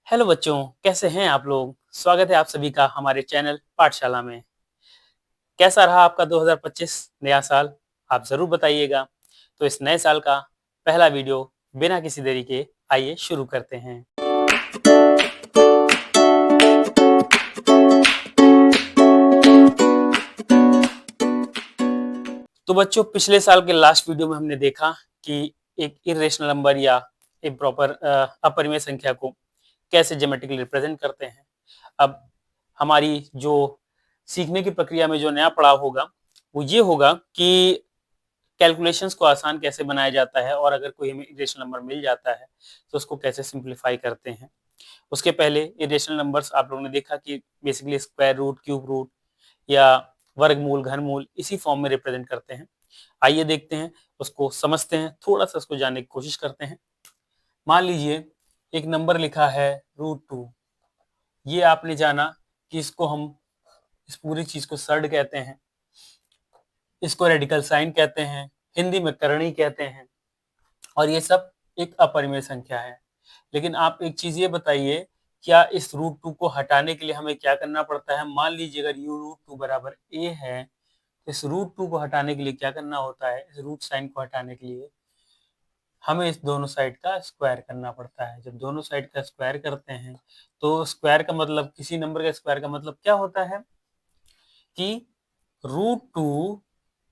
Hello बच्चों, कैसे हैं आप लोग? स्वागत है आप सभी का हमारे चैनल पाठशाला में। कैसा रहा आपका 2025 नया साल? आप ज़रूर बताइएगा। तो इस नए साल का पहला वीडियो बिना किसी देरी के आइए शुरू करते हैं। तो बच्चों पिछले साल के लास्ट वीडियो में हमने देखा कि एक इर्रेशनल नंबर या इम्प्रॉपर अपरिमेय संख्या को कैसे ज्योमेट्रिकली रिप्रेजेंट करते हैं। अब हमारी जो सीखने की प्रक्रिया में जो नया पड़ाव होगा, वो ये होगा कि कैलकुलेशंस को आसान कैसे बनाया जाता है और अगर कोई हमें इरेशनल नंबर मिल जाता है, तो उसको कैसे सिंप्लीफाई करते हैं। उसके पहले इरेशनल नंबर्स आप लोगों ने देखा कि basically square root, cube root या वर्गमूल, घनमूल इसी फॉर्म में रिप्रेजेंट करते हैं। आइए देखते हैं, उसको समझते हैं, थोड़ा-सा उसको जानने की कोशिश करते हैं। मान लीजिए एक नंबर लिखा है √2। ये आपने जाना कि इसको हम इस पूरी चीज़ को सर्ड कहते हैं, इसको रेडिकल साइन कहते हैं, हिंदी में करणी कहते हैं और ये सब एक अपरिमेय संख्या है। लेकिन आप एक चीज़ ये बताइए, क्या इस √2 को हटाने के लिए हमें क्या करना पड़ता है? मान लीजिए अगर u√2 बराबर a है, तो इस √2 को हटाने के लिए क्या करना होता है? इस रूट साइन को हटाने के लिए हमें इस दोनों साइड का स्क्वायर करना पड़ता है। जब दोनों साइड का स्क्वायर करते हैं, तो स्क्वायर का मतलब किसी नंबर का स्क्वायर का मतलब क्या होता है कि √2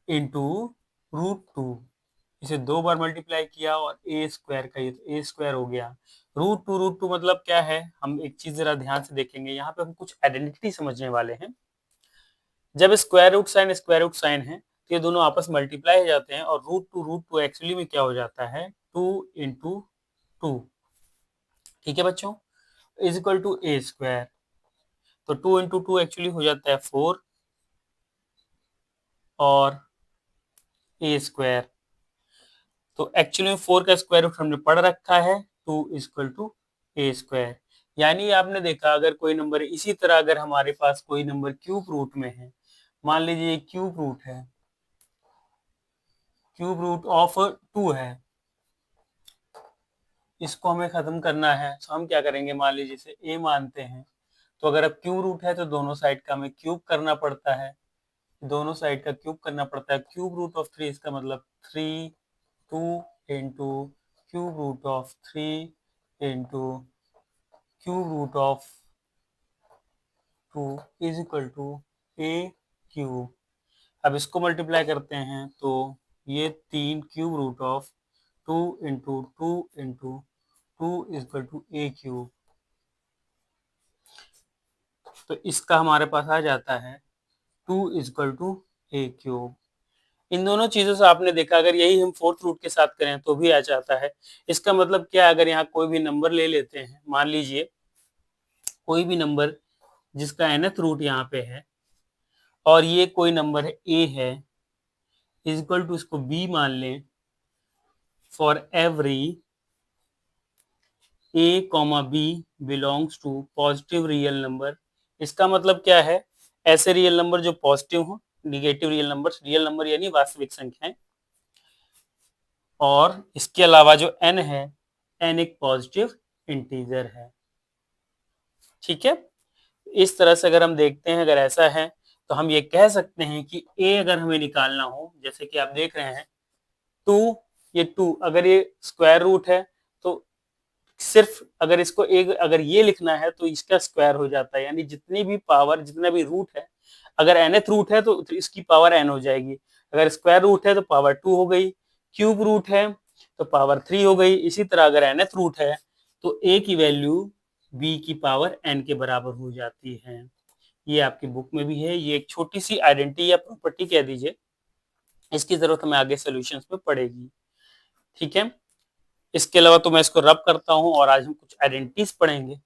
इंटू √2, इसे 2 बार मल्टीप्लाई किया और a स्क्वायर का ये तो a स्क्वायर हो गया। √2 मतलब क्या है? हम एक चीज़ ज़रा ध्यान से देखेंगे, यहाँ पे हम कुछ आइडेंटिटी समझने वाले हैं। जब स्क्वायर रूट साइन है, तो ये दोनों आपस में मल्टीप्लाई हो जाते हैं और √2 एक्चुअली में क्या हो जाता है? 2 इंटू 2। ठीक है बच्चों? Is equal to a square. तो 2 इंटू 2 एक्चुअली हो जाता है 4 और a स्क्वायर। तो एक्चुअली में 4 का स्क्वायर रूट हमने पढ़ रखा है, 2 is equal to a square. यानी आपने देखा अगर कोई नंबर इसी तरह अगर हमारे पास कोई नंबर क्यूब रूट में है, मान लीजिए ये क्यूब रूट है, क्यूब रूट ऑफ 2 है, इसको हमें खत्म करना है, तो हम क्या करेंगे? मान लीजिए इसे a मानते हैं, तो अगर अब क्यूब रूट है तो दोनों साइड का हमें क्यूब करना पड़ता है, दोनों साइड का क्यूब करना पड़ता है। क्यूब रूट ऑफ 3 इसका मतलब 3, 2 into cube root of 3 into cube root of 2 is equal to a cube. अब इसको मल्टीप्लाई करते हैं तो ये 3 cube root of 2 into 2 into 2 is equal to a cube. तो इसका हमारे पास आ जाता है 2 is equal to a cube. इन दोनों चीजों से आपने देखा अगर यही हम फोर्थ रूट के साथ करें तो भी आ जाता है। इसका मतलब क्या है? अगर यहाँ कोई भी नंबर ले लेते हैं, मान लीजिए कोई भी नंबर जिसका nth रूट यहाँ पे है और ये कोई नंबर है a है, इज इक्वल टू इसको b मान लें for every a comma b belongs to positive real number. इसका मतलब क्या है? ऐसे रियल नंबर जो पॉजिटिव हो, निगेटिव रियल नंबर यानी वास्तविक संख्याएं, और इसके अलावा जो n है, n एक पॉजिटिव इंटीजर है। ठीक है? इस तरह से अगर हम देखते हैं, अगर ऐसा है तो हम ये कह सकते हैं कि a अगर हमें निकालना हो, जैसे कि आप देख रहे हैं 2, ये 2 अगर ये स्क्वायर रूट है तो सिर्फ अगर इसको एक अगर ये लिखना है तो इसका स्क्वायर हो जाता है, यानी जितनी भी पावर जितना भी रूट है, अगर nth रूट है तो इसकी पावर n हो जाएगी, अगर स्क्वायर रूट है तो पावर 2 हो गई, क्यूब रूट है तो पावर 3 हो गई। इसी तरह अगर nth रूट है तो a की वैल्यू b की पावर n के बराबर हो जाती है। ये आपकी बुक में भी है, ये एक छोटी सी आइडेंटिटी या प्रॉपर्टी कह दीजिए, इसकी जरूरत हमें आगे सॉल्यूशंस में पड़ेगी। ठीक है? इसके अलावा तो मैं इसको रब करता हूं और आज हम कुछ आइडेंटिटीज पढ़ेंगे,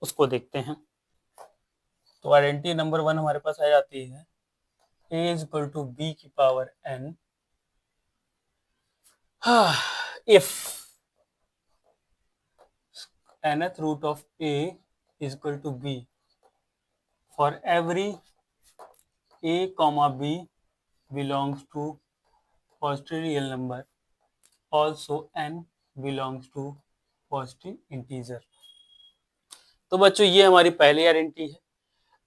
उसको देखते हैं। तो आइडेंटिटी नंबर 1 हमारे पास आ जाती है a is equal to b की power n if nth root of a is equal to b for every a comma b belongs to positive real number, also n belongs to positive integer। तो बच्चों ये हमारी पहली identity है।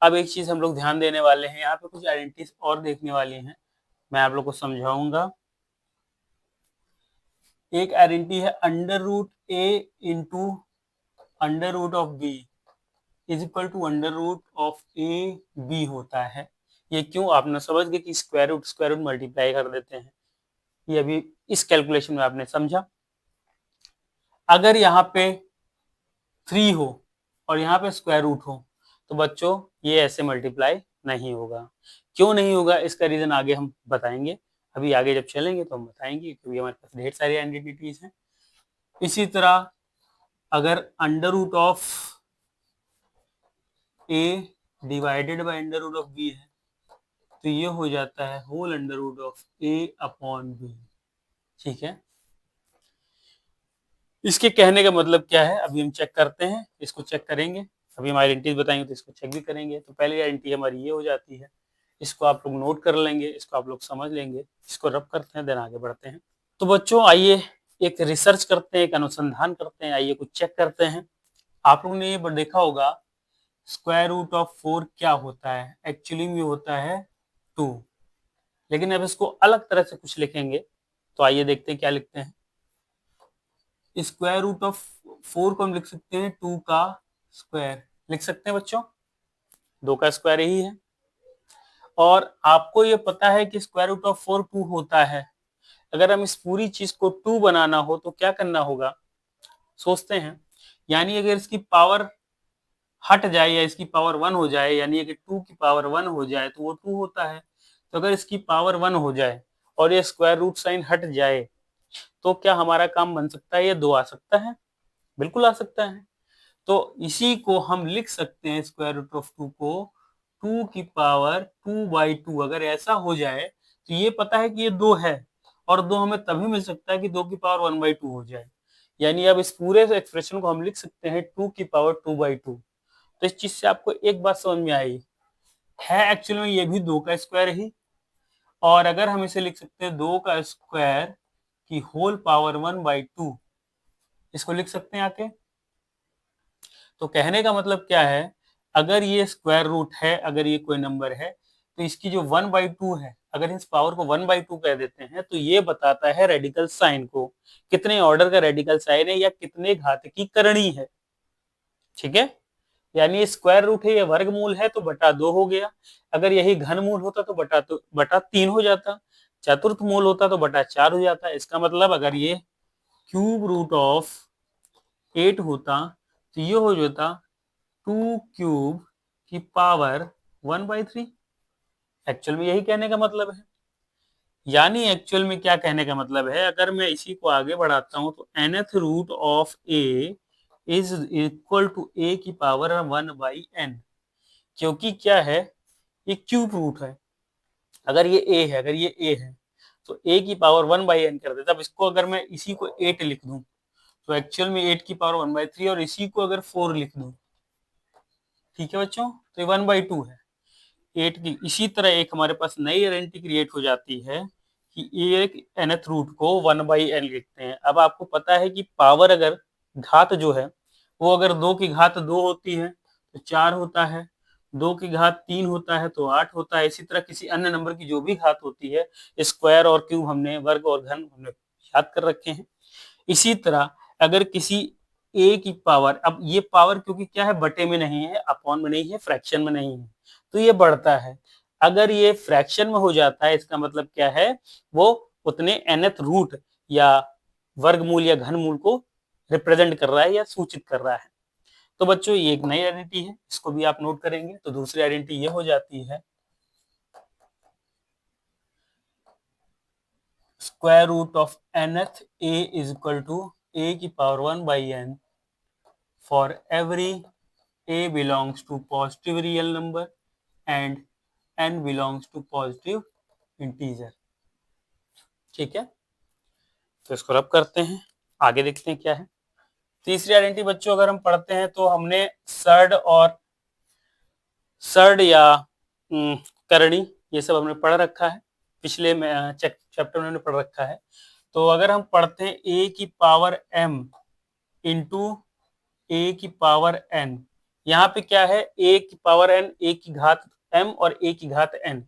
अब एक चीज हम लोग ध्यान देने वाले हैं, यहाँ पे कुछ आइडेंटिटीज और देखने वाली हैं, मैं आप लोग को समझाऊंगा। एक आइडेंटिटी है under root A into under root of B is equal to under root of A B होता है। ये क्यों, आपने समझ गए कि स्क्वायर रूट मल्टीप्लाई कर देते हैं, ये अभी इस कैलकुलेशन में आपने समझा। अगर यहाँ पे 3 हो और यहाँ पे स्क्वायर रूट हो तो बच्चों ये ऐसे मल्टीप्लाई नहीं होगा। क्यों नहीं होगा, इसका रीजन आगे हम बताएंगे, अभी आगे जब चलेंगे तो हम बताएंगे, क्योंकि हमारे पास ढेर सारी आइडेंटिटीज हैं। इसी तरह अगर under root of A divided by under root of B है तो ये हो जाता है whole under root of A upon B. ठीक है, इसके कहने का मतलब क्या है अभी हम चेक करते हैं, इसको चेक करेंगे, अभी हम आइडेंटिटी बताएंगे तो इसको चेक भी करेंगे। तो पहली आइडेंटिटी हमारी ये हो जाती है, इसको आप लोग नोट कर लेंगे, इसको आप लोग समझ लेंगे, इसको रब करते हैं, देन आगे बढ़ते हैं। तो बच्चों आइए एक रिसर्च करते हैं, एक अनुसंधान करते हैं, आइए कुछ चेक करते हैं। आप लोगों ने ये देखा होगा स्क्वायर रूट ऑफ 4 क्या होता है, एक्चुअली में होता है 2, लेकिन अब इसको अलग तरह से कुछ लिखेंगे, तो आइए देखते हैं क्या लिखते हैं। स्क्वायर रूट ऑफ 4 को हम लिख सकते हैं 2 का स्क्वायर, लिख सकते हैं बच्चों, 2 का स्क्वायर यही है। और आपको ये पता है कि स्क्वायर रूट ऑफ 4 2 होता है। अगर हम इस पूरी चीज को 2 बनाना हो तो क्या करना होगा, सोचते हैं। यानी अगर इसकी पावर हट जाए या इसकी पावर 1 हो जाए, यानी अगर 2 की पावर 1 हो जाए तो वो 2 होता है। तो अगर इसकी पावर 1 हो जाए और ये स्क्वायर रूट साइन हट जाए तो क्या हमारा काम बन सकता है, ये 2 आ सकता है, बिल्कुल आ सकता है। तो इसी को हम लिख सकते हैं स्क्वायर रूट ऑफ 2 को 2 की पावर 2/2। अगर ऐसा हो जाए तो ये पता है कि ये 2 है, और 2 हमें तभी मिल सकता है कि 2 की पावर 1/2 हो जाए। यानी अब इस पूरे एक्सप्रेशन को हम लिख सकते हैं 2 की पावर 2/2। तो इस चीज से आपको एक बात समझ में आई है, एक्चुअल में ये भी 2 का स्क्वायर ही, और अगर हम इसे लिख सकते हैं 2 का स्क्वायर की होल पावर 1/2, इसको लिख सकते हैं आके। तो कहने का मतलब क्या है, अगर ये स्क्वायर रूट है, अगर ये कोई नंबर है, तो इसकी जो 1/2 है, अगर इस पावर को 1/2 कह देते हैं तो ये बताता है रेडिकल साइन को, कितने ऑर्डर का रेडिकल साइन है या कितने घात की करणी है। ठीक है, यानी स्क्वायर रूट है, ये वर्गमूल है तो बटा 2 हो गया। अगर यही घनमूल होता तो बटा 3 हो जाता। चतुर्थ मूल होता तो बटा 4 हो जाता। इसका मतलब अगर ये क्यूब रूट ऑफ 8 होता तो ये हो जाता 2 क्यूब की पावर 1/3। एक्चुअल में यही कहने का मतलब है। यानी एक्चुअल में क्या कहने का मतलब है, अगर मैं इसी को आगे बढ़ाता हूं तो nth root of a is equal to a की पावर 1/n। क्योंकि क्या है, ये क्यूब रूट है, अगर ये a है, अगर ये a है तो a की पावर 1/n कर देता। अब इसको अगर मैं इसी को 8 लिख दूं तो एक्चुअल में 8 की पावर 1/3, और इसी को अगर 4 लिख दूं, ठीक है बच्चों, तो ये 1/2 है 8 की। इसी तरह एक हमारे पास नई आइडेंटिटी क्रिएट हो जाती है कि एक nth रूट को 1/n लिखते हैं। अब आपको पता है कि पावर अगर घात जो है वो अगर 2 की घात 2 होती है तो 4 होता है, 2 की घात 3 होता है तो 8 होता है। इसी तरह किसी अन्य नंबर की जो भी घात होती है, स्क्वायर और क्यूब हमने, वर्ग और घन हमने याद कर रखे हैं। इसी तरह अगर किसी a की पावर, अब ये पावर क्योंकि क्या है, बटे में नहीं है, अपॉन में नहीं है, फ्रैक्शन में नहीं है, तो ये बढ़ता है। अगर ये फ्रैक्शन में हो जाता है, इसका मतलब क्या है, वो उतने nth रूट या वर्गमूल या घनमूल को रिप्रेजेंट कर रहा है या सूचित कर रहा है। तो बच्चों ये एक नई आइडेंटिटी है, इसको भी आप नोट करेंगे। तो दूसरी आइडेंटिटी ये हो जाती है square root of nth a is equal to a की power 1/n for every a belongs to positive real number and n belongs to positive integer। ठीक है, तो इसको रब करते हैं, आगे देखते हैं क्या है। तीसरी आइडेंटिटी बच्चों अगर हम पढ़ते हैं तो हमने सर्ड या करणी ये सब हमने पढ़ रखा है, पिछले चैप्टर में हमने पढ़ रखा है। तो अगर हम पढ़ते हैं a की पावर m इंटू a की पावर n, यहाँ पे क्या है, a की पावर n, a की घात m और a की घात n।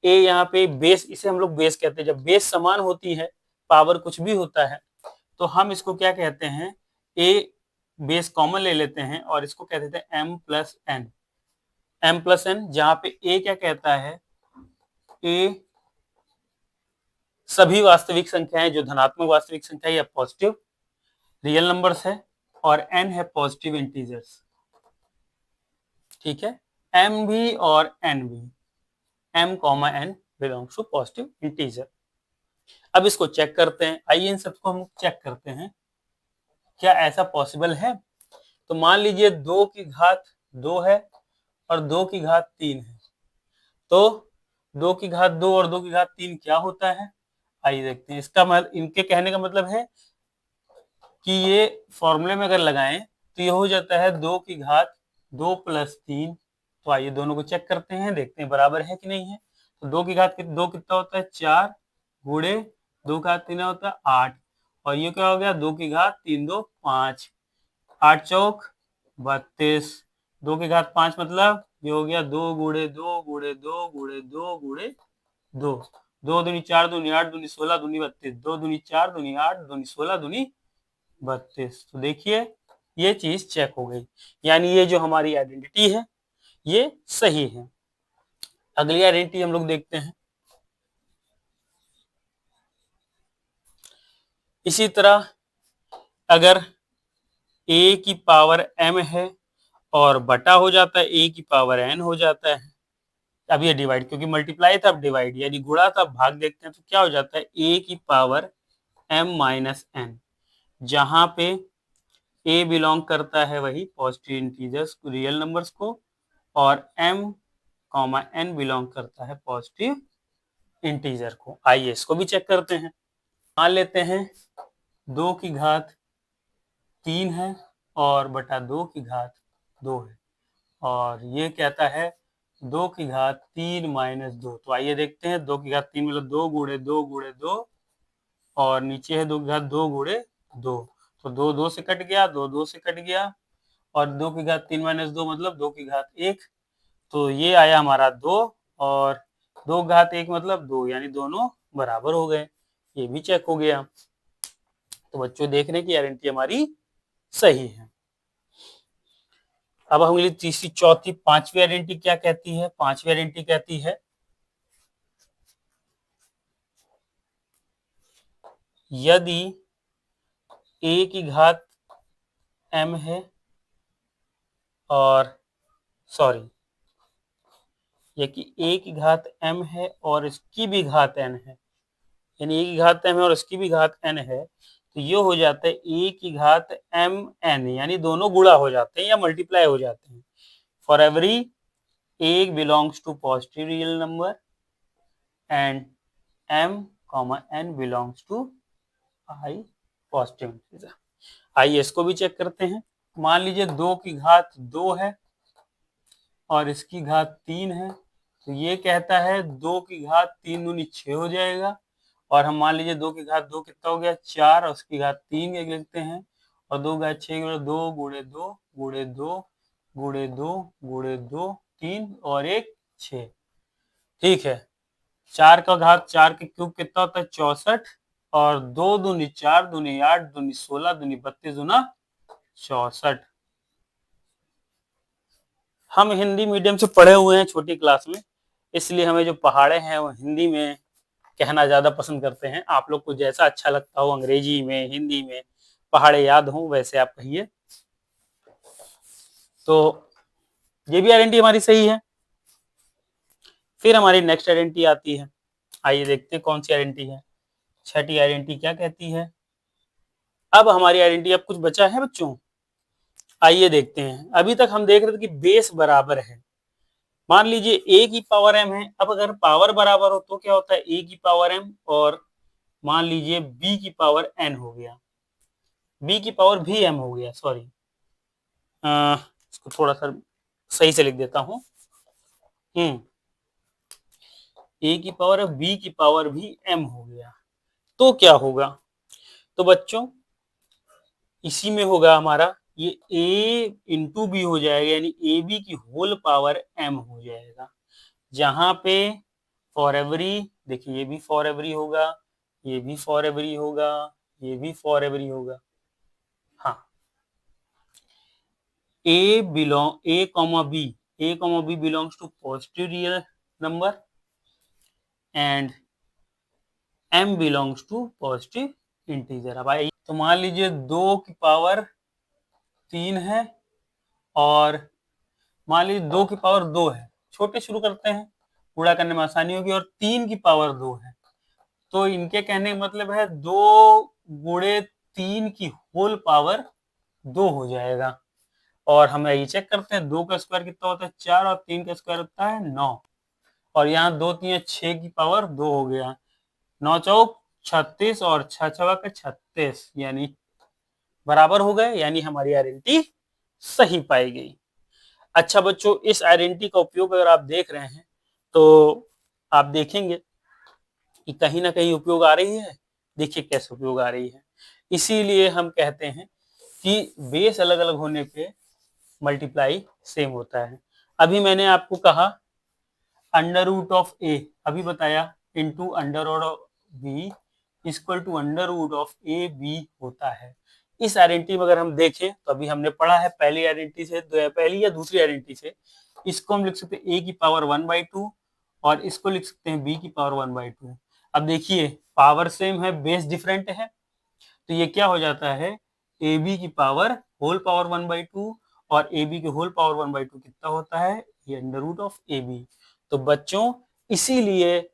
a यहाँ पे बेस, इसे हम लोग बेस कहते हैं। जब बेस समान होती है, पावर कुछ भी होता है, तो हम इसको क्या कहते हैं, a बेस कॉमन ले लेते हैं और इसको कह देते हैं m plus n। m plus n, जहाँ पे a क्या कहता है, a सभी वास्तविक संख्याएं जो धनात्मक वास्तविक संख्या या पॉजिटिव रियल नंबर्स है, और n है पॉजिटिव इंटीजर्स। ठीक है, m भी और n भी, m comma n belongs to positive integer. अब इसको चेक करते हैं, आइए इन सबको हम चेक करते हैं, क्या ऐसा पॉसिबल है। तो मान लीजिए 2 की घात 2 है और 2 की घात 3 है, तो 2 की घात 2 और 2 की घात 3 क्या होता है, आइए देखते हैं। इसका मतलब, इनके कहने का मतलब है कि ये फॉर्मूले में अगर लगाएं तो ये हो जाता है 2 की घात 2 प्लस 3। तो आइए दोनों को चेक करते हैं, देखते हैं बराबर है कि नहीं है। तो 2 की घात 2 कितना होता है, 4 गुणे 2 का घात 3 होता है 8, और ये क्या हो गया, 2 की घात 3 2 5, 8 चौक 32, 2 की घात 5 मतलब ये हो गया 2 गुणे 2 गुणे 2 गुणे 2 गुणे 2, 2 दूनी 4 दूनी 8 दूनी 16 दूनी 32, 2 दूनी 4 दूनी 8 दूनी 16 दूनी 32। तो देखिए ये चीज चेक हो गई, यानी ये जो हमारी आइडेंटिटी है ये सही है। अगली आइडेंटिटी हम लोग देखते हैं। इसी तरह अगर a की पावर m है और बटा हो जाता है a की पावर n हो जाता है, अब ये डिवाइड, क्योंकि मल्टीप्लाई था अब डिवाइड, यानी गुणा था अब भाग, देखते हैं तो क्या हो जाता है, a की पावर m माइनस n, जहां पे a बिलोंग करता है वही पॉजिटिव इंटीजर्स रियल नंबर्स को, और m कॉमा n बिलोंग करता है पॉजिटिव इंटीजर को। आइए इसको भी चेक करते हैं। मान लेते हैं 2 की घात 3 है और बटा 2 की घात 2 है, और ये कहता है 2 की घात 3 माइनस 2। तो आइए देखते हैं, 2 की घात 3 मतलब 2 गुणे 2 गुणे 2, और नीचे है 2 की घात 2 गुणे 2, तो 2 2 से कट गया, 2 2 से कट गया, और 2 की घात 3 माइनस 2 मतलब 2 की घात 1, तो ये आया हमारा 2, और 2 घात 1 मतलब 2, यानी दोनों बराबर हो गए, ये भी चेक हो गया। तो बच्चों देख रहे हैं कि आइडेंटिटी हमारी सही है। अब अगली तीसरी चौथी पांचवी आइडेंटिटी क्या कहती है, पांचवी आइडेंटिटी कहती है यदि a की घात m है और ये कि a की घात m है और इसकी भी घात n है, यानी a की घात m है और इसकी भी घात n है, तो ये हो जाता है a की घात m n, यानी दोनों गुणा हो जाते हैं या मल्टीप्लाई हो जाते हैं। For every a belongs to positive real number and m comma n belongs to I positive integer. आइए इसको भी चेक करते हैं। मान लीजिए 2 की घात 2 है और इसकी घात 3 है, तो ये कहता है 2 की घात 3 दूनी 6 हो जाएगा, और हम मान लीजिए 2 की घात 2 कितना हो गया 4, और उसकी घात 3 लिखते हैं, और 2 घात 6 2 गुणे 2 गुणे 2 गुणे 2 गुणे 2 3 और 1 6। ठीक है, 4 का घात 4 के क्यूब कितना होता है 64, और 2 दूनी 4 दूनी 8 दूनी 16 दूनी 32 दूना 64। हम हिंदी मीडियम से पढ़े हुए हैं छोटी क्लास में, इसलिए हमें जो पहाड़े हैं वो हिंदी में कहना ज्यादा पसंद करते हैं। आप लोग को जैसा अच्छा लगता हो, अंग्रेजी में हिंदी में पहाड़े याद हो वैसे आप कहिए। तो ये भी आइडेंटिटी हमारी सही है। फिर हमारी नेक्स्ट आइडेंटिटी आती है, आइए देखते हैं कौन सी आइडेंटिटी है। छठी आइडेंटिटी क्या कहती है। अब हमारी आइडेंटिटी अब कुछ बचा है बच्चों, आइए देखते हैं। अभी तक हम देख रहे थे कि बेस बराबर है, मान लीजिए a की पावर m है। अब अगर पावर बराबर हो तो क्या होता है, a की पावर m और मान लीजिए b की पावर n हो गया, b की पावर भी m हो गया, सॉरी इसको थोड़ा सा सही से लिख देता हूं। a की पावर b की पावर भी m हो गया, तो क्या होगा। तो बच्चों इसी में होगा हमारा ये a इंटू बी हो जाएगा, यानी ए बी की होल पावर m हो जाएगा। जहां पे फॉर एवरी, देखिए ये भी फॉर एवरी होगा, ये भी फॉर एवरी होगा, ये भी फॉर एवरी होगा। हाँ, a comma b belongs to positive real number and m belongs to positive integer। अब आइए, तो मान लीजिए 2 की पावर 3 है और मान लीजिए 2 की पावर 2 है, छोटे शुरू करते हैं, पूरा करने में आसानी होगी, और 3 की पावर 2 है, तो इनके कहने का मतलब है 2 गुणे 3 की होल पावर 2 हो जाएगा। और हम ये चेक करते हैं 2 का स्क्वायर कितना होता है 4 और 3 का स्क्वायर होता है 9, और यहाँ 2 3 6 की पावर 2 हो गया, 9 चौक 36 और 6 छवा 36, यानी बराबर हो गए, यानी हमारी आइडेंटिटी सही पाई गई। अच्छा बच्चों, इस आइडेंटिटी का उपयोग अगर आप देख रहे हैं तो आप देखेंगे कि कहीं ना कहीं उपयोग आ रही है। देखिए कैसे उपयोग आ रही है। इसीलिए हम कहते हैं कि बेस अलग अलग होने पे मल्टीप्लाई सेम होता है। अभी मैंने आपको कहा अंडर रूट ऑफ ए, अभी बताया, into under root of B equal to under root of A B होता है। इस आइडेंटिटी में अगर हम देखें तो अभी हमने पढ़ा है पहली आइडेंटिटी से, पहली या दूसरी आइडेंटिटी से, इसको हम लिख सकते हैं ए की पावर 1/2 और इसको लिख सकते हैं बी की पावर 1/2। अब देखिए पावर सेम है, बेस डिफरेंट है, तो ये क्या हो जाता है, ए बी की पावर होल पावर 1/2 और ए बी की होल पावर 1/2 कितना होता है, ये under root of A B. तो बच्चों इसीलिए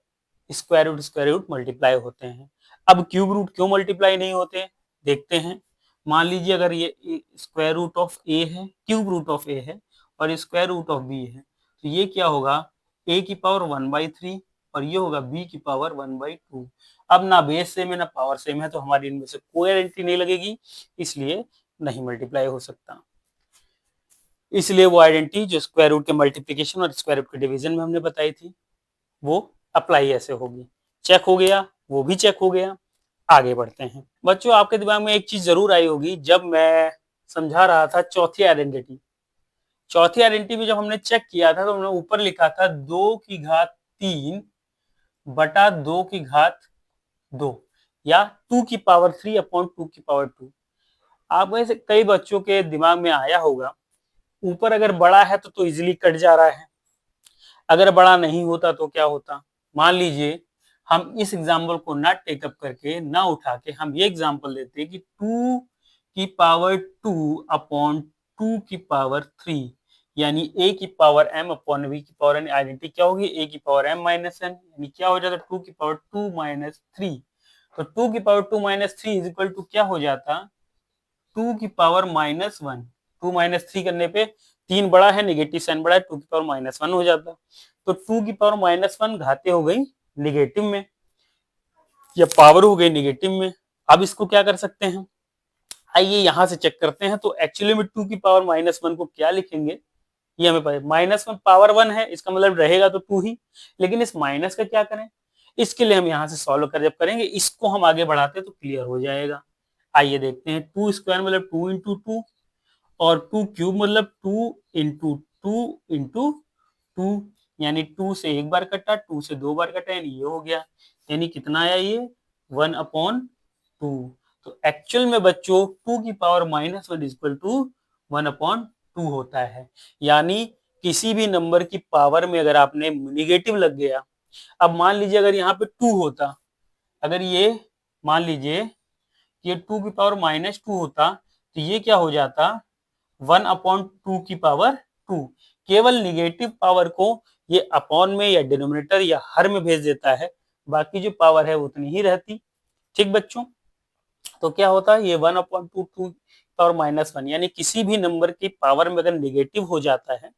स्क्वायर रूट मल्टीप्लाई होते हैं। अब क्यूब रूट क्यों मल्टीप्लाई नहीं होते, देखते हैं। मान लीजिए अगर ये स्क्वायर रूट ऑफ ए है, क्यूब रूट ऑफ ए है, और स्क्वायर रूट ऑफ बी है, तो ये क्या होगा, ए की पावर 1/3 और ये होगा बी की पावर 1/2। अब ना बेस सेम है ना पावर सेम है, तो हमारी इनमें से कोई आइडेंटिटी नहीं लगेगी, इसलिए नहीं मल्टीप्लाई हो सकता। इसलिए वो आइडेंटिटी जो स्क्वायर रूट के मल्टीप्लिकेशन और स्क्वायर रूट के डिवीजन में हमने बताई थी, वो अप्लाई ऐसे होगी। चेक हो गया, वो भी चेक हो गया। आगे बढ़ते हैं बच्चों, आपके दिमाग में एक चीज जरूर आई होगी, जब मैं समझा रहा था चौथी आइडेंटिटी, चौथी आइडेंटिटी में जब हमने चेक किया था तो हमने ऊपर लिखा था 2 की घात 3 बटा 2 की घात 2 या 2 की पावर 3 अपॉन 2 की पावर 2। आप में से कई बच्चों के दिमाग में आया होगा, ऊपर अगर बड़ा है तो इजीली कट जा रहा है, अगर बड़ा नहीं होता तो क्या होता। मान लीजिए हम इस एग्जाम्पल को ना टेकअप करके, ना उठा के, हम ये एग्जाम्पल लेते कि 2 की पावर 2 अपॉन 2 की पावर 3, यानी a की पावर m अपॉन v की पावर n। आइडेंटिटी क्या होगी, a की पावर m माइनस n, यानी क्या हो जाता 2 की पावर 2 माइनस 3। तो 2 की power 2 minus 3 is equal to क्या हो जाता, 2 की पावर -1। 2 - 3 करने पे 3 बड़ा है, नेगेटिव साइन बड़ा है, 2 की पावर -1 हो जाता। तो 2 की पावर -1 घाते हो गई निगेटिव में, या पावर हो गई निगेटिव में। अब इसको क्या कर सकते हैं, आइए यहां से चेक करते हैं। तो एक्चुअली में 2 की पावर -1 को क्या लिखेंगे, ये हमें पता है, -1 पावर 1 है, इसका मतलब रहेगा तो 2 ही, लेकिन इस माइनस का क्या करें, इसके लिए हम यहाँ से सॉल्व कर जब करेंगे, इसको हम आगे बढ़ाते तो क्लियर हो जाएगा। आइए देखते हैं, 2 स्क्वायर मतलब 2 × 2 और 2 क्यूब मतलब 2 × 2 यानी 2 से एक बार कटा, 2 से 2 बार कटा, यानी ये हो गया, यानी कितना आया ये 1/2। तो एक्चुअल में बच्चों 2 की पावर -1 इक्वल टू 1/2 होता है। यानी किसी भी नंबर की पावर में अगर आपने निगेटिव लग गया, अब मान लीजिए अगर यहाँ पे 2 होता, अगर ये मान लीजिए ये 2 की पावर -2 होता, तो ये क्या हो जाता 1/2 की पावर 2। केवल निगेटिव पावर को ये अपॉन में या डिनोमिनेटर या हर में भेज देता है, बाकी जो पावर है उतनी ही रहती। ठीक बच्चों, तो क्या होता है ये 1/2 यानी किसी भी नंबर की पावर में अगर निगेटिव हो जाता है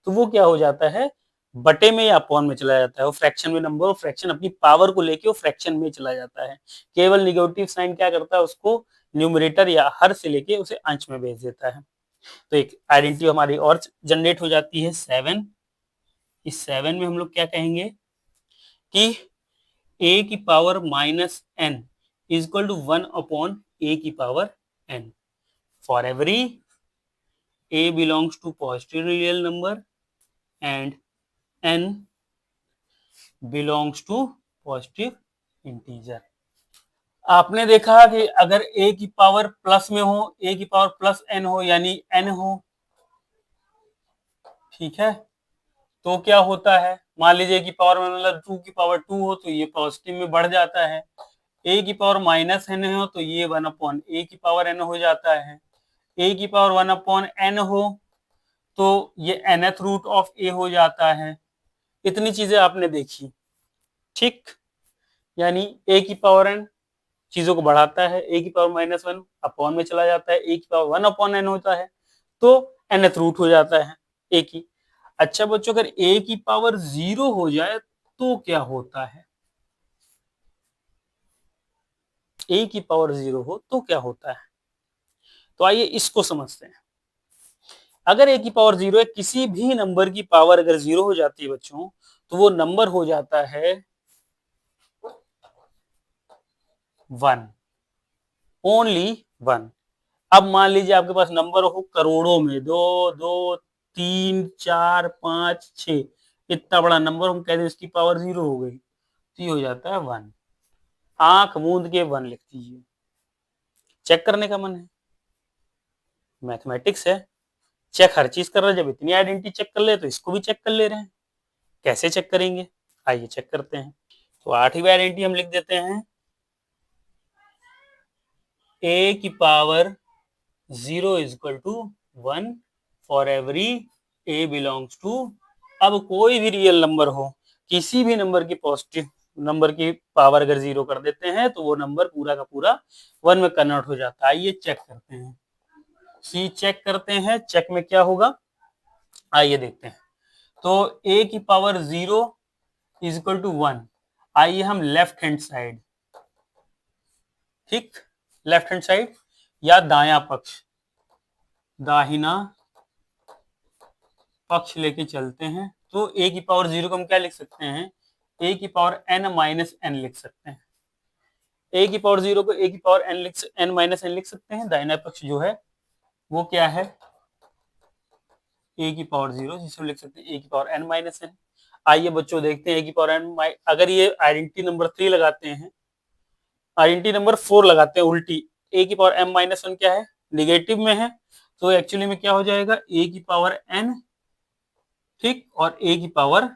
तो वो क्या हो जाता है, बटे में या अपॉन में चला जाता है। वो फ्रैक्शन में नंबर, वो फ्रैक्शन अपनी पावर को लेके वो फ्रैक्शन में चला जाता है। केवल निगेटिव साइन क्या करता है, उसको न्यूमरेटर या हर से लेके उसे अंश में भेज देता है। तो एक आइडेंटिटी हमारी और जनरेट हो जाती है 7। इस 7 में हम लोग क्या कहेंगे कि a की power -n is equal to 1/a की power n। For every a belongs to positive real number and n belongs to positive integer। आपने देखा कि अगर a की पावर प्लस में हो, a की पावर प्लस n हो यानी n हो, ठीक है, तो क्या होता है, मान लीजिए की पावर में मतलब 2 की पावर 2 हो तो ये पॉजिटिव में बढ़ जाता है, a की पावर माइनस n हो तो ये 1 अपॉन a की पावर n हो जाता है, a की पावर 1 अपॉन n हो तो ये nth रूट ऑफ a हो जाता है। इतनी चीजें आपने देखी, ठीक, यानी a की पावर n चीजों को बढ़ाता है, a की पावर माइनस 1 अपॉन में चला जाता है, a की पावर 1 अपॉन n होता है तो nth रूट हो जाता है a की। अच्छा बच्चों, अगर a की पावर 0 हो जाए तो क्या होता है, a की पावर 0 हो तो क्या होता है, तो आइए इसको समझते हैं। अगर a की पावर 0 है, किसी भी नंबर की पावर अगर 0 हो जाती है बच्चों, तो वो नंबर हो जाता है 1, ओनली 1। अब मान लीजिए आपके पास नंबर हो करोड़ों में, 2 2 3 4 5 6, इतना बड़ा नंबर हम कह दें इसकी पावर 0 हो गई तो ये हो जाता है 1। आंख मूंद के 1 लिख दीजिए। चेक करने का मन है, मैथमेटिक्स है, चेक हर चीज कर रहे हैं, जब इतनी आइडेंटिटी चेक कर ले तो इसको भी चेक कर ले रहे हैं। कैसे चेक करेंगे, आइए चेक करते हैं। तो 8वीं आइडेंटिटी हम लिख देते हैं, a की power 0 is equal to 1 for every a belongs to. अब कोई भी रियल नंबर हो, किसी भी नंबर की पॉजिटिव नंबर की पावर अगर 0 कर देते हैं तो वो नंबर पूरा का पूरा 1 में कन्वर्ट हो जाता है। आइए चेक करते हैं, सी चेक करते हैं, चेक में क्या होगा आइए देखते हैं। तो a की पावर 0 इज इक्वल टू 1, आइए हम लेफ्ट हैंड साइड, ठीक, लेफ्ट हैंड साइड या दायां पक्ष, दाहिना पक्ष लेके चलते हैं। तो a की पावर 0 को हम क्या लिख सकते हैं, a की पावर n माइनस n लिख सकते हैं। a की पावर 0 को a की पावर n माइनस n लिख सकते हैं। दाहिना पक्ष जो है वो क्या है, a की पावर 0 जिसे हम लिख सकते हैं a की पावर n माइनस n। आइए बच्चों देखते हैं a की पावर n, अगर ये आइडेंटिटी नंबर 3 लगाते हैं, आइडेंटिटी नंबर 4 लगाते हैं उल्टी, a की पावर m माइनस 1 क्या है, निगेटिव में है, तो एक्चुअली में क्या हो जाएगा a की पावर n, ठीक, और a की पावर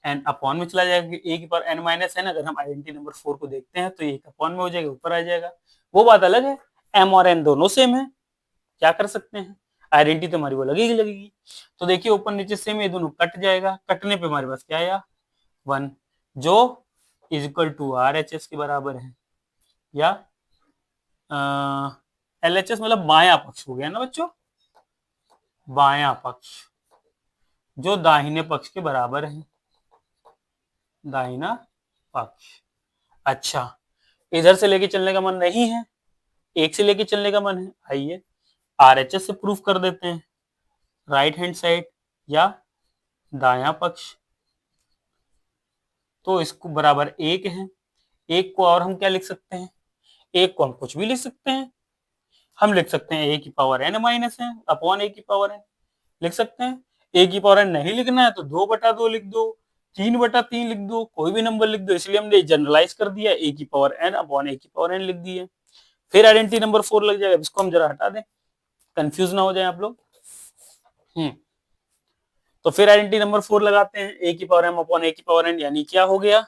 n अपॉन में चला जाएगा, a की पावर n माइनस n। अगर हम आइडेंटिटी नंबर 4 को देखते हैं तो ये अपॉन में हो जाएगा, ऊपर आ जाएगा। वो बात अलग है, m और n दोनों सेम है, क्या कर सकते हैं, आइडेंटिटी तो हमारी वो लगेगी लगेगी। तो देखिए ऊपर नीचे सेम, ये दोनों कट जाएगा, कटने पे हमारे पास क्या आया 1, जो इज इक्वल टू RHS के बराबर है, या LHS मतलब बायां पक्ष हो गया ना बच्चों, बायां पक्ष जो दाहिने पक्ष के बराबर है, दाहिना पक्ष। अच्छा, इधर से लेके चलने का मन नहीं है, एक से लेके चलने का मन है, आइए RHS से प्रूफ कर देते हैं, राइट हैंड साइड या दायां पक्ष, तो इसको बराबर 1 है। एक को और हम क्या लिख सकते हैं, एक को हम कुछ भी लिख सकते हैं, हम लिख सकते हैं a की पावर n माइनस है अपॉन a की पावर n लिख सकते हैं। a की पावर n नहीं लिखना है तो 2/2 लिख दो, 3/3 लिख दो, कोई भी नंबर लिख दो, इसलिए हमने जनरलाइज कर दिया, a की पावर n अपॉन a की पावर n लिख दिए। फिर आइडेंटिटी नंबर 4 लग जाएगा, इसको हम जरा हटा दें, कंफ्यूज ना हो जाए आप लोग। तो फिर आइडेंटिटी नंबर 4 लगाते हैं, a की पावर m अपॉन a की पावर n, यानी क्या हो गया,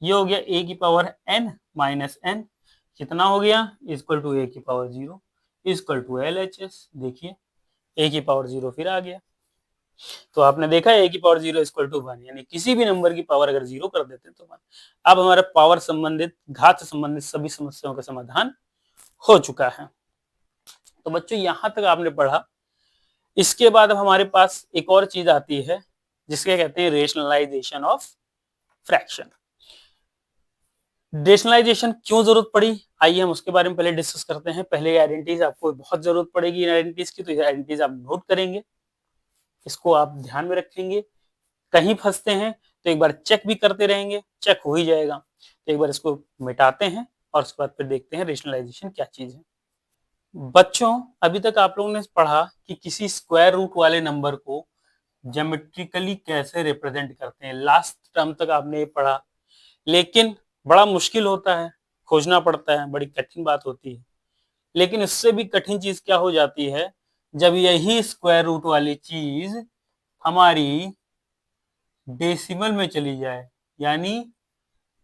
ये हो गया a की पावर n माइनस n, कितना हो गया इक्वल टू a की पावर 0 इक्वल टू LHS। देखिए a की पावर 0 फिर आ गया, तो आपने देखा a की पावर 0 इक्वल टू 1, यानी किसी भी नंबर की पावर अगर 0 कर देते हैं तो 1। अब हमारा पावर संबंधित, घात से संबंधित सभी समस्याओं का समाधान हो चुका है। तो बच्चों यहां तक आपने पढ़ा। इसके बाद अब हमारे पास एक और चीज आती है जिसके कहते हैं रेशनलाइजेशन ऑफ फ्रैक्शन। रेशनलाइजेशन क्यों जरूरत पड़ी, आइए हम उसके बारे में पहले डिस्कस करते हैं। पहले आइडेंटिटीज आपको बहुत जरूरत पड़ेगी इन आइडेंटिटीज की, तो ये आइडेंटिटीज आप नोट करेंगे, इसको आप ध्यान में रखेंगे, कहीं फंसते हैं तो एक बार चेक भी करते रहेंगे, चेक हो ही जाएगा। तो एक बार इसको मिटाते हैं और उसके बाद फिर देखते हैं रेशनलाइजेशन क्या चीज है। बच्चों, अभी तक आप लोगों ने पढ़ा कि किसी स्क्वायर रूट वाले नंबर को ज्योमेट्रिकली कैसे रिप्रेजेंट करते हैं। लास्ट टर्म तक आपने ये पढ़ा, लेकिन बड़ा मुश्किल होता है, खोजना पड़ता है, बड़ी कठिन बात होती है। लेकिन इससे भी कठिन चीज क्या हो जाती है, जब यही स्क्वायर रूट वाली चीज हमारी डेसिमल में चली जाए, यानी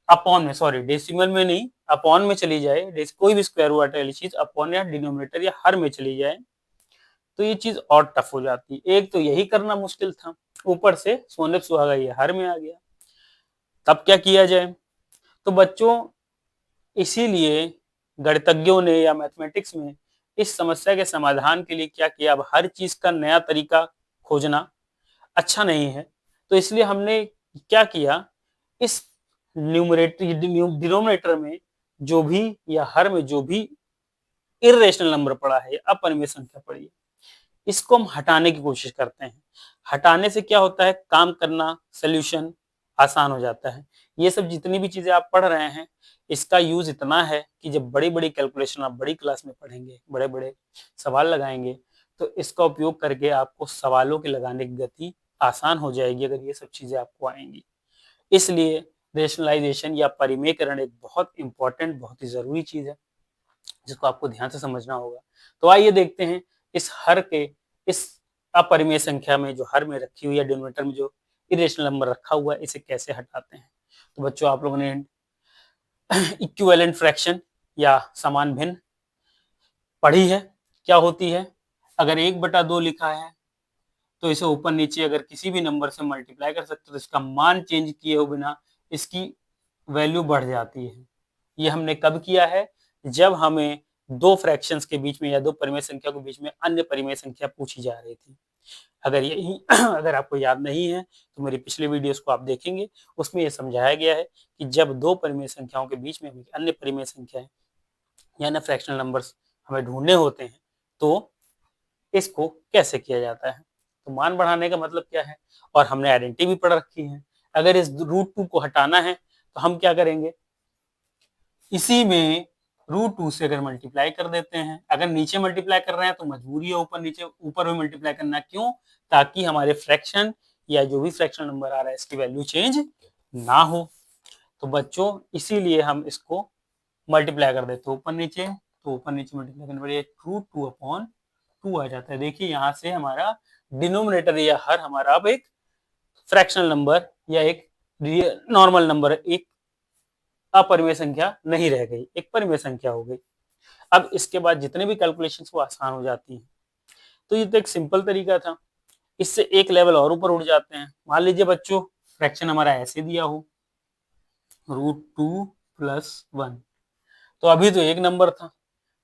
अपॉन में, सॉरी डेसिमल में नहीं, अपॉन में चली जाए। कोई भी स्क्वायर रूट वाली चीज अपॉन या डिनोमिनेटर या हर में चली जाए, तो ये चीज और टफ हो जाती है। एक तो यही करना मुश्किल था, ऊपर से सोने पे सुहागा ये हर में आ गया। तब क्या किया जाए? तो बच्चों, इसीलिए गणितज्ञों ने या मैथमेटिक्स में इस समस्या के समाधान के लिए क्या किया, अब हर चीज का नया तरीका खोजना अच्छा नहीं है। तो इसलिए हमने क्या किया, इस न्यूमरेटर डिनोमिनेटर में जो भी या हर में जो भी इरेशनल नंबर पड़ा है, अपरिमेय संख्या पड़ी है, इसको हम हटाने की कोशिश करते हैं। हटाने से क्या होता है, काम करना, सोल्यूशन आसान हो जाता है। ये सब जितनी भी चीजें आप पढ़ रहे हैं, इसका यूज इतना है कि जब बड़ी बड़ी कैलकुलेशन आप बड़ी क्लास में पढ़ेंगे, बड़े बड़े सवाल लगाएंगे, तो इसका उपयोग करके आपको सवालों के लगाने की गति आसान हो जाएगी, अगर ये सब चीजें आपको आएंगी। इसलिए रेशनलाइजेशन या परिमेयकरण एक बहुत इंपॉर्टेंट, बहुत ही जरूरी चीज है, जिसको आपको ध्यान से समझना होगा। तो आइए देखते हैं इस हर के, इस अपरिमेय संख्या में जो हर में रखी हुई है, डिनोमिनेटर में जो इरेशनल नंबर रखा हुआ है, इसे कैसे हटाते हैं। तो बच्चों, आप लोगों ने इक्विवेलेंट फ्रैक्शन या समान भिन्न पढ़ी है। क्या होती है, अगर 1/2 लिखा है तो इसे ऊपर नीचे अगर किसी भी नंबर से मल्टीप्लाई कर सकते हो, तो इसका मान चेंज किए हो बिना इसकी वैल्यू बढ़ जाती है। ये हमने कब किया है, जब हमें दो फ्रैक्शंस के बीच में या दो परिमेय संख्या के बीच में अन्य परिमेय संख्या पूछी जा रही थी। अगर यही अगर आपको याद नहीं है तो मेरी पिछले वीडियोस को आप देखेंगे, उसमें यह समझाया गया है कि जब दो परिमेय संख्याओं के बीच में अन्य परिमेय संख्याएं यानी फ्रैक्शनल नंबर्स हमें ढूंढने होते हैं, तो इसको कैसे किया जाता है। तो मान बढ़ाने का मतलब क्या है, और हमने आइडेंटिटी भी पढ़ रखी है। अगर इस √2 को हटाना है तो हम क्या करेंगे, इसी में √2 से अगर मल्टीप्लाई कर देते हैं। अगर नीचे मल्टीप्लाई कर रहे हैं तो मजबूरी है ऊपर नीचे, ऊपर भी मल्टीप्लाई करना, क्यों, ताकि हमारे फ्रैक्शन या जो भी फ्रैक्शन नंबर आ रहा है इसकी वैल्यू चेंज ना हो। तो बच्चों, इसीलिए हम इसको मल्टीप्लाई कर देते हैं ऊपर नीचे, तो ऊपर नीचे मल्टीप्लाई करने पर √2/2 आ जाता है। देखिए यहाँ से हमारा डिनोमिनेटर या हर हमारा अब एक फ्रैक्शनल नंबर या एक नॉर्मल नंबर, एक अपरिमेय संख्या नहीं रह गई, एक परिमेय संख्या हो गई। अब इसके बाद जितने भी कैलकुलेशन वो आसान हो जाती हैं। तो ये तो एक सिंपल तरीका था। इससे एक लेवल और ऊपर उठ जाते हैं। मान लीजिए बच्चों, फ्रैक्शन हमारा ऐसे दिया हो, √2+1। तो अभी तो एक नंबर था,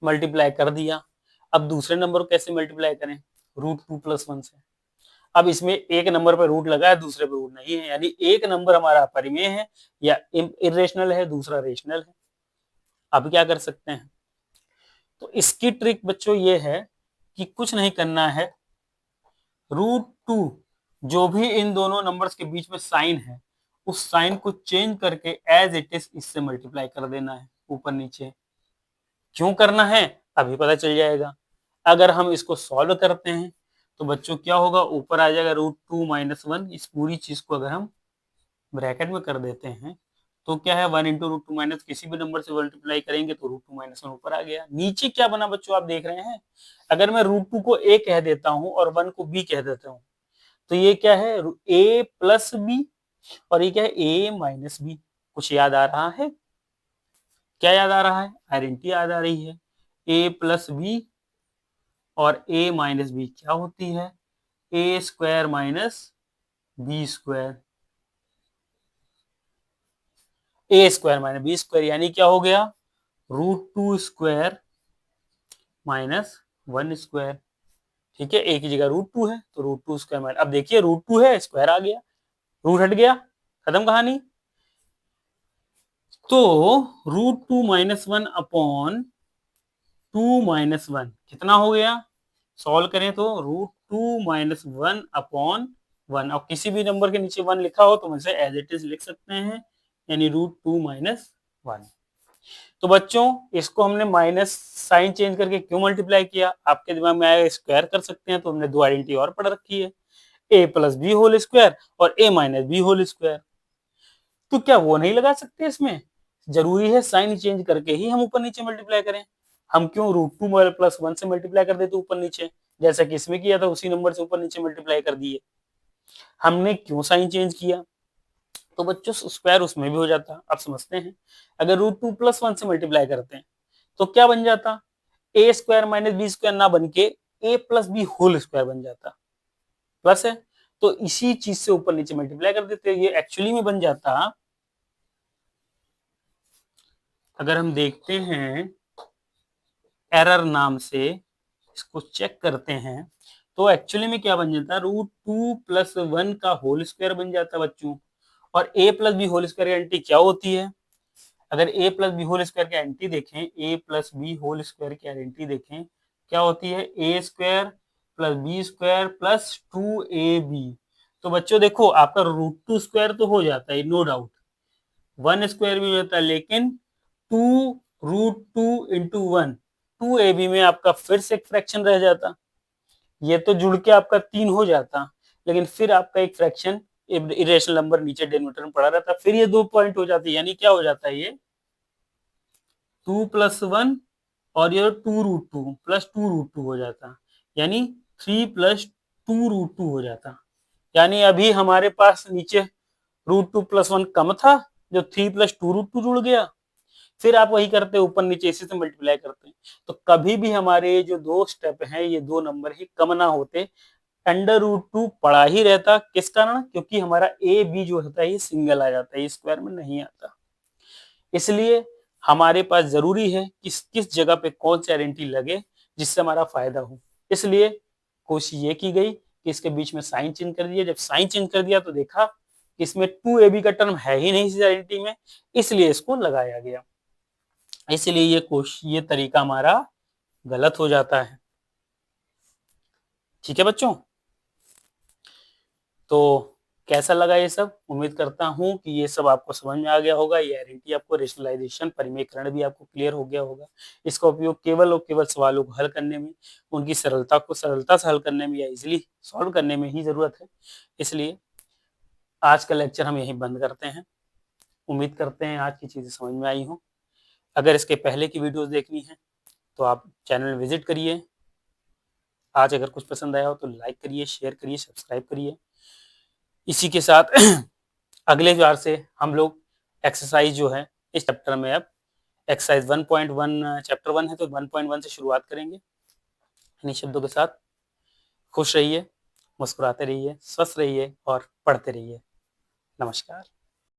मल्टीप्लाई कर दिया। अब दूसरे नंबर को कैसे मल्टीप्लाई करें, √2+1 से। अब इसमें एक नंबर पर रूट लगा है, दूसरे पर रूट नहीं है, यानी एक नंबर हमारा परिमेय है या इरेशनल है, दूसरा रेशनल है। अब क्या कर सकते हैं, तो इसकी ट्रिक बच्चों ये है कि कुछ नहीं करना है, √2 जो भी इन दोनों नंबर्स के बीच में साइन है, उस साइन को चेंज करके एज इट इज इससे मल्टीप्लाई कर देना है ऊपर नीचे। क्यों करना है, अभी पता चल जाएगा। अगर हम इसको सॉल्व करते हैं तो बच्चों क्या होगा, ऊपर आ जाएगा √2-1। इस पूरी चीज को अगर हम ब्रैकेट में कर देते हैं तो क्या है, 1 इंटू √2 माइनस, किसी भी नंबर से मल्टीप्लाई करेंगे तो √2-1 ऊपर आ गया। नीचे क्या बना बच्चों, आप देख रहे हैं, अगर मैं √2 को a कह देता हूं और 1 को b कह देता हूं, तो ये क्या है, a+b, और ये क्या है, a-b। कुछ याद आ रहा है, क्या याद आ रहा है, आइडेंटिटी याद आ रही है। a+b और a-b क्या होती है, a² minus b², a² minus b², यानी क्या हो गया, √2² माइनस 1²। ठीक है, एक ही जगह √2 है तो √2² माइनस, अब देखिए √2 है, स्क्वायर आ गया, रूट हट गया, खत्म कहानी। तो √2-1/2 कितना हो गया, सॉल्व करें तो √2-1/1, और किसी भी नंबर के नीचे 1 लिखा हो तो हम इसे एज इट इज लिख सकते हैं, यानी √2-1। तो बच्चों इसको हमने माइनस साइन चेंज करके क्यों मल्टीप्लाई किया? आपके दिमाग में आया स्क्वायर कर सकते हैं, तो हमने दो आइडेंटिटी और पढ़ रखी है, a plus B whole square और a minus B whole square. तो क्या वो नहीं लगा सकते इसमें? जरूरी है साइन चेंज करके ही हम ऊपर नीचे मल्टीप्लाई करें? हम क्यों रूट टू प्लस वन से मल्टीप्लाई कर देते ऊपर नीचे, जैसा कि इसमें किया था उसी नंबर से ऊपर नीचे मल्टीप्लाई कर दिए? हमने क्यों साइन चेंज किया? तो बच्चों स्क्वायर उसमें भी हो जाता। अब समझते हैं, अगर रूट टू प्लस वन से मल्टीप्लाई करते हैं तो क्या बन जाता? ए स्क्वायर माइनस बी स्क्वायर ना बन के ए प्लस बी होल स्क्वायर बन जाता। प्लस है तो इसी चीज से ऊपर नीचे मल्टीप्लाई कर देते, ये एक्चुअली में बन जाता। अगर हम देखते हैं एरर नाम से इसको चेक करते हैं तो एक्चुअली में क्या बन जाता? रूट टू प्लस वन का होल स्क्वायर बन जाता बच्चों। और A plus B whole square की आइडेंटिटी क्या होती है? अगर A plus B whole square की आइडेंटिटी देखें, A plus B whole square की आइडेंटिटी देखें, क्या होती है? A square plus B square plus two A B. तो बच्चों देखो आपका रूट टू स्क्वायर तो हो जाता है नो डाउट, वन स्क्वायर भी हो जाता है, लेकिन two root two into one, two A B में आपका फिर से एक फ्रैक्शन रह जाता। ये तो जुड़ के आपका तीन हो जाता, लेकिन फिर आपका एक फ्रैक्शन इरेशनल नंबर नीचे डिनोमिनेटर में पड़ा रहता, फिर ये 2 पॉइंट हो जाती है। यानी क्या हो जाता है? ये 2+1 और ये 2√2 प्लस 2√2 हो जाता, यानी 3+2√2 हो जाता। यानी अभी हमारे पास नीचे √2+1 कम था, जो 3+2√2 जुड़ गया। फिर आप वही करते ऊपर नीचे इसी से मल्टीप्लाई करते हैं। तो कभी भी हमारे जो दो स्टेप हैं ये दो नंबर ही कम ना होते, अंडर रूट 2 पड़ा ही रहता। किस कारण? क्योंकि हमारा ए बी जो होता है ये सिंगल आ जाता है, स्क्वायर में नहीं आता। इसलिए हमारे पास जरूरी है किस जगह पे कौन सी आइडेंटिटी लगे जिससे हमारा फायदा हो। इसलिए कोशिश ये की गई कि इसके बीच में साइन चेंज कर दिया। जब साइन चेंज कर दिया तो देखा कि इसमें 2ab का टर्म है ही नहीं इस आइडेंटिटी में, इसलिए इसको लगाया गया। इसलिए ये तरीका हमारा गलत हो जाता है। ठीक है बच्चों, तो कैसा लगा ये सब? उम्मीद करता हूँ कि ये सब आपको समझ में आ गया होगा। ये आइडेंटिटी आपको रेशनलाइजेशन परिमेयकरण भी आपको क्लियर हो गया होगा। इसका उपयोग केवल और केवल सवालों को हल करने में, उनकी सरलता को सरलता से हल करने में या इजिली सॉल्व करने में ही जरूरत है। इसलिए आज का लेक्चर हम यहीं बंद करते हैं। उम्मीद करते हैं आज की चीजें समझ में आई हो। अगर इसके पहले की वीडियोस देखनी है तो आप चैनल में विजिट करिए। आज अगर कुछ पसंद आया हो तो लाइक करिए, शेयर करिए, सब्सक्राइब करिए। इसी के साथ अगले बार से हम लोग एक्सरसाइज जो है इस चैप्टर में, अब एक्सरसाइज 1.1 चैप्टर 1 है तो 1.1 से शुरुआत करेंगे। इन्हीं शब्दों के साथ खुश रहिए, मुस्कुराते रहिए, स्वस्थ रहिए और पढ़ते रहिए। नमस्कार।